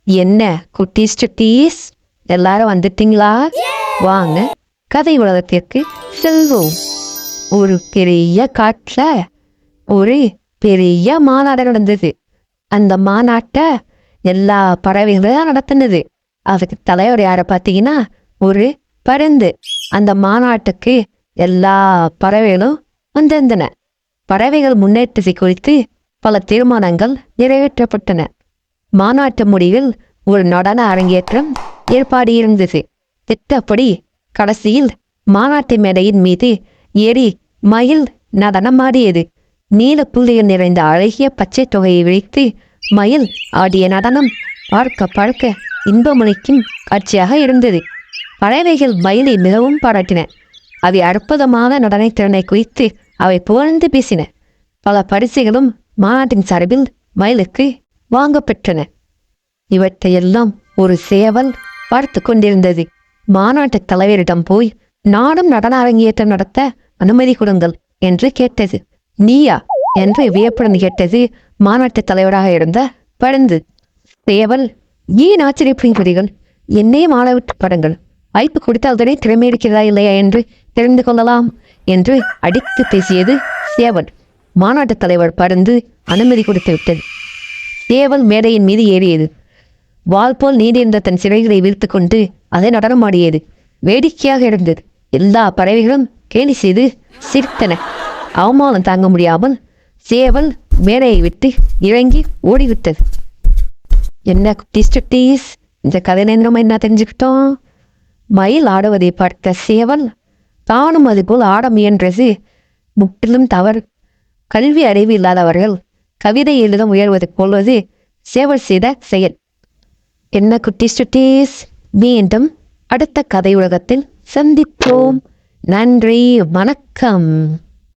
என்ன குட்டீஸ் சுட்டீஸ் எல்லாரும் வந்துட்டீங்களா? வாங்க கதை உலகத்திற்கு செல்வோம். ஒரு பெரிய காட்டுல ஒரு பெரிய மாநாடு நடந்தது. அந்த மாநாட்டை எல்லா பறவைகளும் நடத்தினது. அதுக்கு தலைவர் யாரை பார்த்தீங்கன்னா ஒரு பருந்து. அந்த மாநாட்டுக்கு எல்லா பறவைகளும் வந்திருந்தன. பறவைகள் முன்னேற்றத்தை குறித்து பல தீர்மானங்கள் நிறைவேற்றப்பட்டன. மாநாட்டு முடிவில் ஒரு நடன அரங்கேற்றம் ஏற்பாடு இருந்தது. திட்டப்படி கடைசியில் மாநாட்டு மேடையின் மீது ஏறி மயில் நடனமாடியது. நீல புள்ளிகள் நிறைந்த அழகிய பச்சை தொகையை விழித்து மயில் ஆடிய நடனம் பார்க்க பார்க்க இன்பமளிக்கும் காட்சியாக இருந்தது. பறவைகள் மயிலை மிகவும் பாராட்டின. அவை அற்புதமான நடன திறனை குறித்து அவை புகழ்ந்து பேசின. பல பரிசுகளும் மாநாட்டின் சார்பில் மயிலுக்கு வாங்கப்பெற்றன. இவற்றையெல்லாம் ஒரு சேவல் பார்த்து கொண்டிருந்தது. மாநாட்டு தலைவரிடம் போய் நானும் நடன அரங்கேற்றம் நடத்த அனுமதி கொடுங்கள் என்று கேட்டது. நீயா என்று வியப்புடன் கேட்டது மாநாட்டு தலைவராக இருந்த பருந்து. சேவல், ஏன் ஆச்சரியப்படுகிறீர்கள்? என்னையும் ஆளவிட்டு பாருங்கள். வாய்ப்பு கொடுத்தால்தானே திறமை இருக்கிறதா இல்லையா என்று தெரிந்து கொள்ளலாம் என்று அடித்து பேசியது சேவல். மாநாட்டு தலைவர் பருந்து அனுமதி கொடுத்து விட்டது. சேவல் மேடையின் மீது ஏறியது. வால் போல் நீடிருந்த தன் சிறைகளை விரித்து கொண்டு அதை நடனமாடியது. வேடிக்கையாக இருந்தது. எல்லா பறவைகளும் கேலி செய்து சிரித்தன. அவமானம் தாங்க முடியாமல் சேவல் மேடையை விட்டு இறங்கி ஓடிவிட்டது. என்ன குட்டீஸ், இந்த கதை நேரம் என்ன தெரிஞ்சுக்கிட்டோம்? மயில் ஆடுவதை பார்த்த சேவல் தானும் அது போல் ஆட முயன்றது முற்றிலும் தவறு. கல்வி அறிவு இல்லாதவர்கள் கவிதை எழுத முயல்வது போல்வது சேவல் செய்த செயல். என்ன குட்டீஸ், மீண்டும் அடுத்த கதை உலகத்தில் சந்திப்போம். நன்றி, வணக்கம்.